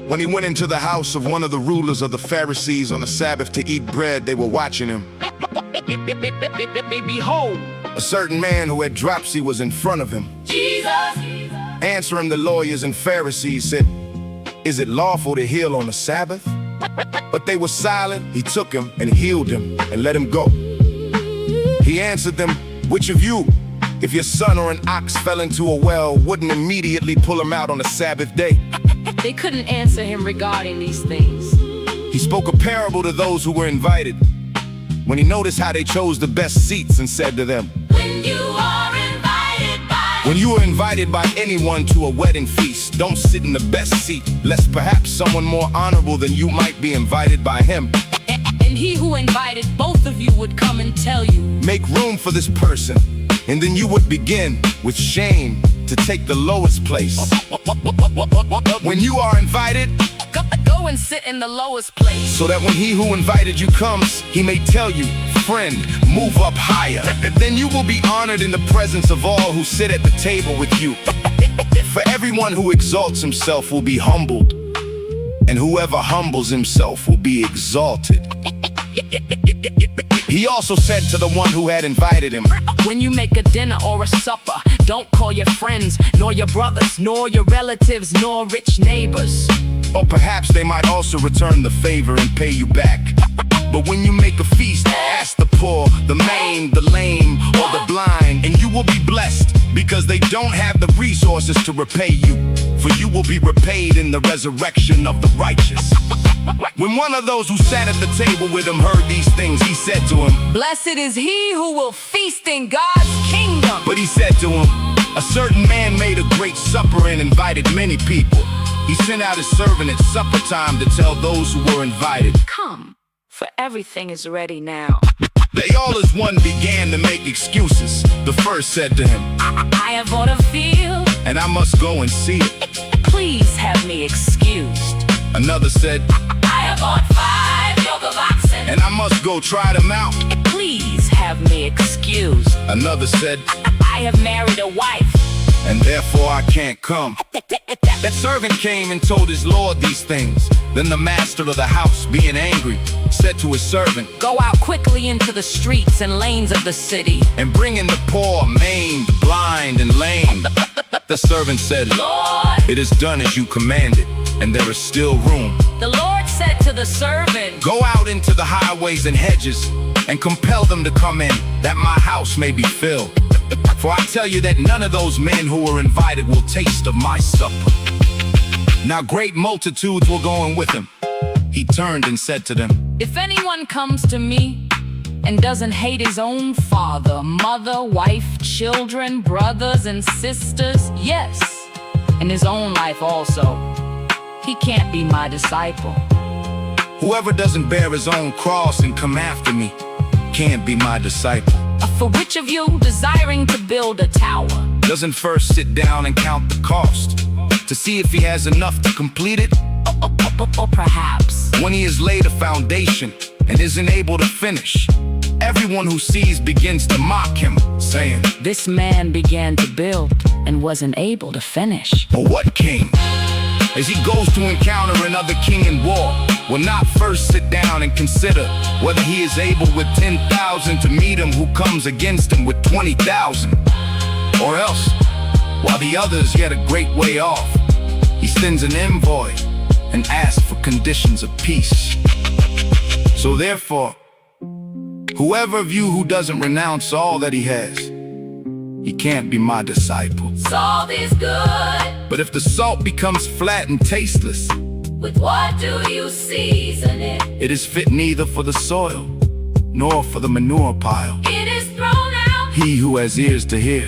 When he went into the house of one of the rulers of the Pharisees on the Sabbath to eat bread, they were watching him. Behold, A certain man who had dropsy was in front of him. Jesus. Answering the lawyers and Pharisees said, "Is it lawful to heal on the Sabbath?" But they were silent. He took him and healed him and let him go. He answered them, "Which of you, if your son or an ox fell into a well, wouldn't immediately pull him out on the Sabbath day?" They couldn't answer him regarding these things. He spoke a parable to those who were invited. When he noticed how they chose the best seats, and said to them, When "When you are invited by anyone to a wedding feast, don't sit in the best seat, lest perhaps someone more honorable than you might be invited by him. And he who invited both of you would come and tell you, Make room for this person, and then you would begin, with shame, to take the lowest place. When you are invited, go and sit in the lowest place. so that when he who invited you comes, he may tell you, 'Friend, move up higher.' Then you will be honored in the presence of all who sit at the table with you. For everyone who exalts himself will be humbled, and whoever humbles himself will be exalted." He also said to the one who had invited him, When you make a dinner or a supper, don't call your friends, nor your brothers, nor your relatives, nor rich neighbors. or perhaps they might also return the favor and pay you back. But when you make a feast, ask the poor, the maimed, the lame, or the blind, and you will be blessed, because they don't have the resources to repay you, for you will be repaid in the resurrection of the righteous. When one of those who sat at the table with him heard these things, he said to him, Blessed is he who will feast in God's kingdom. But he said to him, "A certain man made a great supper and invited many people. He sent out his servant at supper time to tell those who were invited." Come, for everything is ready now. They all as one began to make excuses. The first said to him, I have bought a field. "And I must go and see it." Please have me excused. Another said, I have bought 5 yoke of oxen. "And I must go try them out." Please have me excused. Another said, I have married a wife. "And therefore I can't come." That servant came and told his lord these things. Then the master of the house, being angry, said to his servant, Go out quickly into the streets and lanes of the city. "And bring in the poor, maimed, blind, and lame." The servant said, Lord, "It is done as you commanded, and there is still room. the Lord said to the servant, Go out into the highways and hedges, and compel them to come in, that my house may be filled. For I tell you that none of those men who were invited will taste of my supper." Now great multitudes were going with him. He turned and said to them, If anyone comes to me and doesn't hate his own father, mother, wife, children, brothers, and sisters, yes, and his own life also, he can't be my disciple. "Whoever doesn't bear his own cross and come after me can't be my disciple. For which of you, desiring to build a tower, Doesn't first sit down and count the cost, to see if he has enough to complete it? or perhaps When he has laid a foundation and isn't able to finish, everyone who sees begins to mock him, saying, this man began to build and wasn't able to finish? "Or what king, as he goes to encounter another king in war, will not first sit down and consider whether he is able with 10,000 to meet him who comes against him with 20,000? Or else, while the other is yet a great way off, he sends an envoy and asks for conditions of peace. So therefore, whoever of you who doesn't renounce all that he has, he can't be my disciple. Salt is good. But if the salt becomes flat and tasteless, With what do you season it? it is fit neither for the soil nor for the manure pile. It is thrown out. He who has ears to hear,